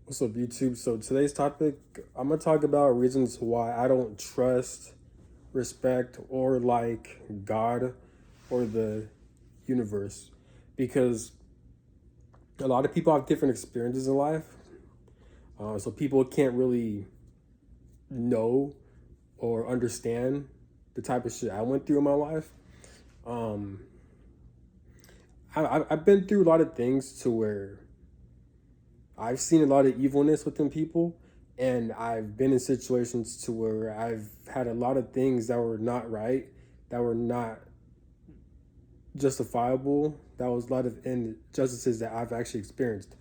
What's up, YouTube? So today's topic, I'm gonna talk about reasons why I don't trust, respect, or like God or the universe, because a lot of people have different experiences in life. So people can't really know or understand the type of shit I went through in my life. Um, I've been through a lot of things to where I've seen a lot of evilness within people, and I've been in situations to where I've had a lot of things that were not right, that were not justifiable. That was a lot of injustices that I've actually experienced.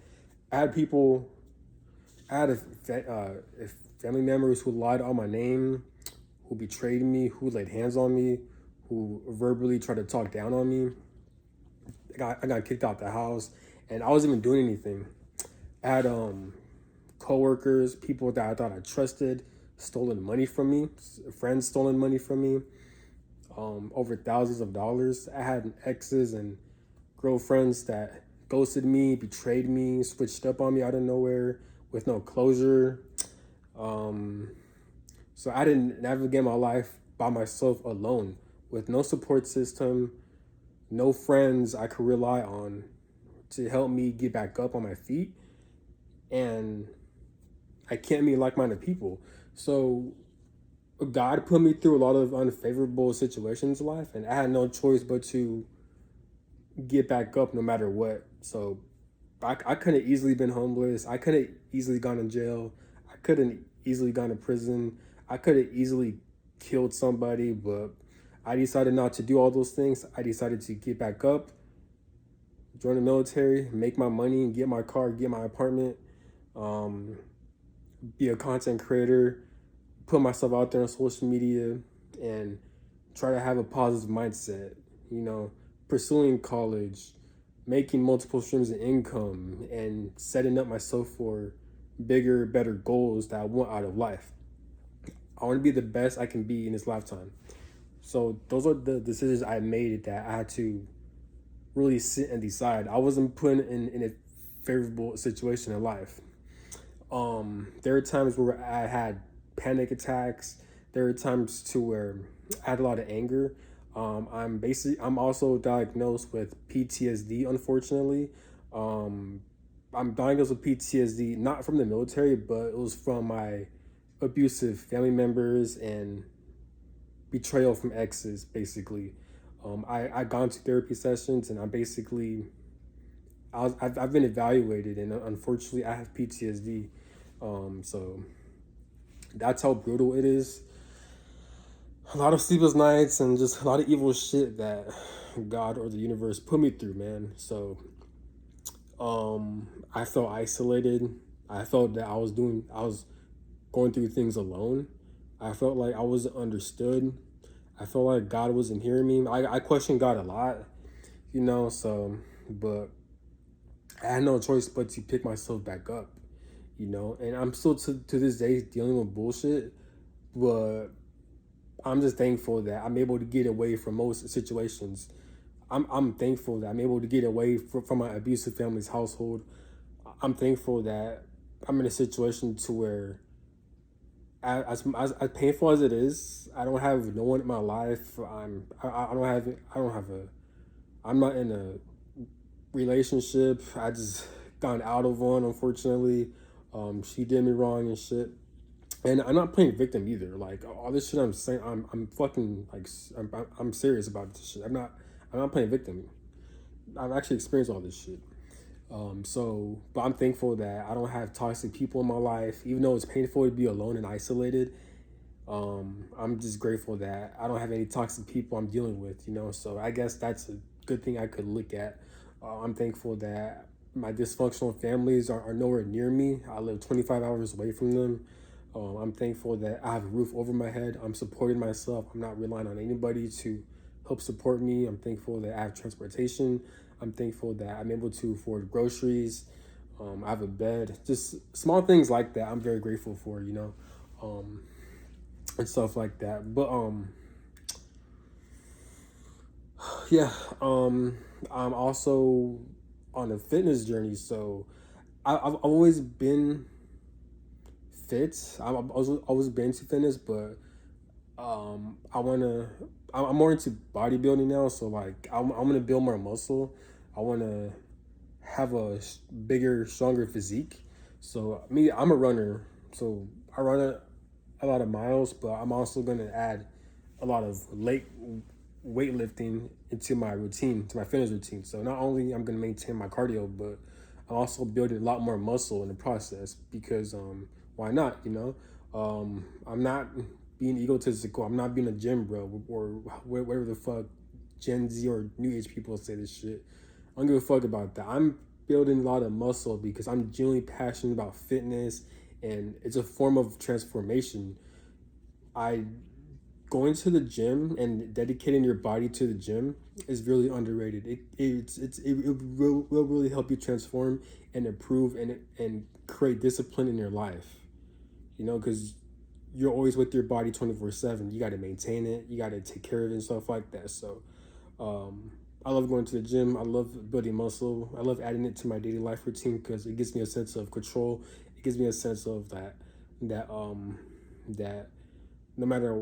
I had people, I had family members who lied on my name, who betrayed me, who laid hands on me, who verbally tried to talk down on me. I got kicked out the house, and I wasn't even doing anything. I had coworkers, people that I thought I trusted, stolen money from me, friends stolen money from me, over thousands of dollars. I had exes and girlfriends that ghosted me, betrayed me, switched up on me out of nowhere with no closure. Um, so I didn't navigate my life by myself alone with no support system, no friends I could rely on to help me get back up on my feet. And I can't meet like-minded people. So God put me through a lot of unfavorable situations in life, and I had no choice but to get back up no matter what. So I could have easily been homeless. I could have easily gone to jail. I couldn't easily gone to prison. I could have easily killed somebody, but I decided not to do all those things. I decided to get back up, join the military, make my money, get my car, get my apartment, um, be a content creator, put myself out there on social media, and try to have a positive mindset, you know, pursuing college, making multiple streams of income, and setting up myself for bigger, better goals that I want out of life. I want to be the best I can be in this lifetime. So those are the decisions I made that I had to really sit and decide. I wasn't put in a favorable situation in life. There are times where I had panic attacks. There are times to where I had a lot of anger. I'm also diagnosed with PTSD, unfortunately. Um, I'm diagnosed with PTSD not from the military, but it was from my abusive family members and betrayal from exes, basically. I gone to therapy sessions, and I've been evaluated, and unfortunately I have PTSD. So that's how brutal it is. A lot of sleepless nights and just a lot of evil shit that God or the universe put me through, man. So I felt isolated. I felt that I was going through things alone. I felt like I wasn't understood. I felt like God wasn't hearing me. I questioned God a lot, you know. So, but I had no choice but to pick myself back up, you know. And I'm still to this day dealing with bullshit, but I'm just thankful that I'm able to get away from most situations. I'm thankful that I'm able to get away from my abusive family's household. I'm thankful that I'm in a situation to where, as painful as it is, I don't have no one in my life. I don't have a I'm not in a relationship. I just got out of one, unfortunately. She did me wrong and shit. And I'm not playing victim either. Like all this shit I'm saying, I'm fucking like I'm serious about this shit. I'm not playing victim. I've actually experienced all this shit. But I'm thankful that I don't have toxic people in my life, even though it's painful to be alone and isolated. I'm just grateful that I don't have any toxic people I'm dealing with, you know. So I guess that's a good thing I could look at. I'm thankful that my dysfunctional families are nowhere near me. I live 25 hours away from them. I'm thankful that I have a roof over my head. I'm supporting myself. I'm not relying on anybody to help support me. I'm thankful that I have transportation. I'm thankful that I'm able to afford groceries. I have a bed. Just small things like that. I'm very grateful for, you know, and stuff like that. But yeah, I'm also on a fitness journey. So I've always been fit. I was always been into fitness, but I wanna. I'm more into bodybuilding now. So like, I'm gonna build more muscle. I wanna have a bigger, stronger physique. So me, I'm a runner. So I run a lot of miles, but I'm also gonna add a lot of late weightlifting into my routine, to my fitness routine. So not only I'm gonna maintain my cardio, but I'm also building a lot more muscle in the process because why not? I'm not being egotistical. I'm not being a gym bro or whatever the fuck Gen Z or New Age people say this shit. I don't give a fuck about that. I'm building a lot of muscle because I'm genuinely passionate about fitness, and it's a form of transformation. I Going to the gym and dedicating your body to the gym is really underrated. It will really help you transform and improve and create discipline in your life. Because you're always with your body 24/7. You got to maintain it. You got to take care of it and stuff like that. So, I love going to the gym. I love building muscle. I love adding it to my daily life routine because it gives me a sense of control. It gives me a sense of that no matter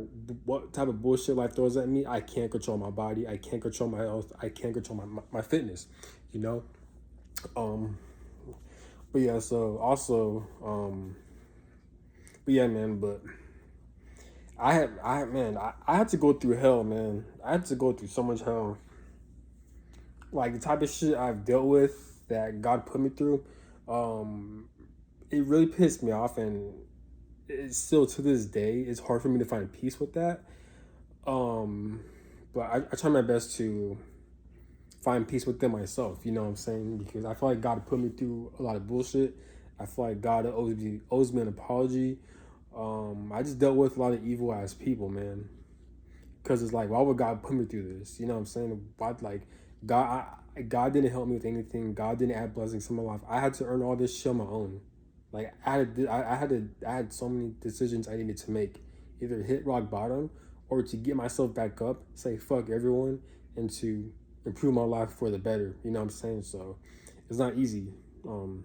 what type of bullshit life throws at me, I can't control my body. I can't control my health. I can't control my fitness, you know? Um, but yeah, so also, but yeah, man, but I had to go through hell, man. I had to go through so much hell. Like the type of shit I've dealt with that God put me through, um, it really pissed me off, and it's still to this day, it's hard for me to find peace with that. Um, but I try my best to find peace within myself. You know what I'm saying? Because I feel like God put me through a lot of bullshit. I feel like God owes me an apology. I just dealt with a lot of evil ass people, man. Because it's like, why would God put me through this? You know what I'm saying? Why, like, God didn't help me with anything. God didn't add blessings to my life. I had to earn all this shit on my own. Like I had so many decisions I needed to make, either hit rock bottom or to get myself back up, say fuck everyone, and to improve my life for the better. You know what I'm saying? So it's not easy. Um,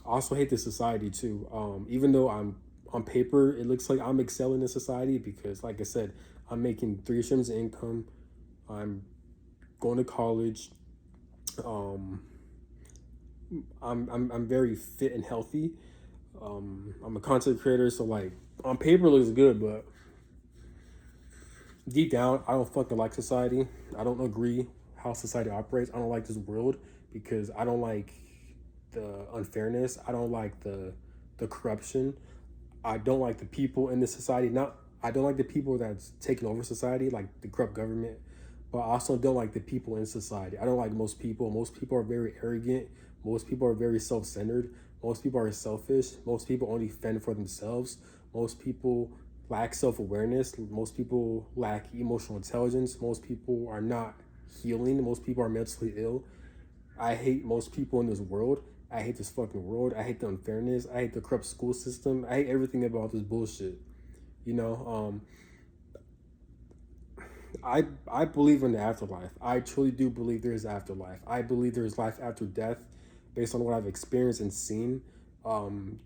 I also hate this society too. Even though I'm on paper, it looks like I'm excelling in society because, like I said, I'm making three streams of income. I'm going to college. Um, I'm very fit and healthy. I'm a content creator, so like on paper it looks good, but deep down I don't fucking like society. I don't agree how society operates. I don't like this world because I don't like the unfairness. I don't like the corruption. I don't like the people in this society. Not I don't like the people that's taking over society, like the corrupt government. But I also don't like the people in society. I don't like most people. Most people are very arrogant. Most people are very self-centered. Most people are selfish. Most people only fend for themselves. Most people lack self-awareness. Most people lack emotional intelligence. Most people are not healing. Most people are mentally ill. I hate most people in this world. I hate this fucking world. I hate the unfairness. I hate the corrupt school system. I hate everything about this bullshit. You know, I believe in the afterlife. I truly do believe there is afterlife. I believe there is life after death, based on what I've experienced and seen. Um,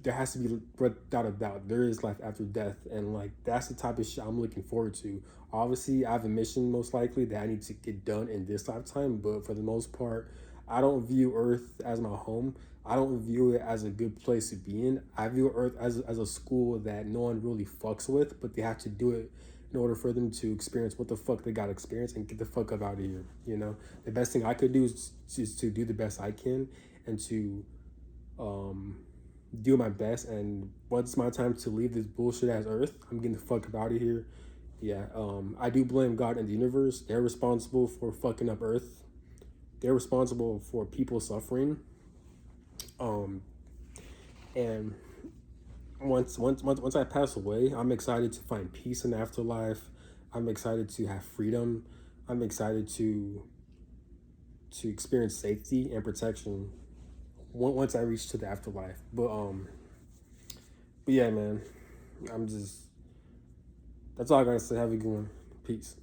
there has to be, without a doubt, there is life after death, and like that's the type of shit I'm looking forward to. Obviously, I have a mission most likely that I need to get done in this lifetime, but for the most part, I don't view Earth as my home. I don't view it as a good place to be in. I view Earth as a school that no one really fucks with, but they have to do it in order for them to experience what the fuck they got to experience and get the fuck up out of here. The best thing I could do is to do the best I can and to um, do my best. And once it's my time to leave this bullshit ass Earth, I'm getting the fuck up out of here. Yeah, I do blame God and the universe. They're responsible for fucking up Earth. They're responsible for people suffering. Um, and once I pass away, I'm excited to find peace in the afterlife. I'm excited to have freedom. I'm excited to experience safety and protection once I reach to the afterlife. But yeah, man, I'm just that's all I gotta say. Have a good one. Peace.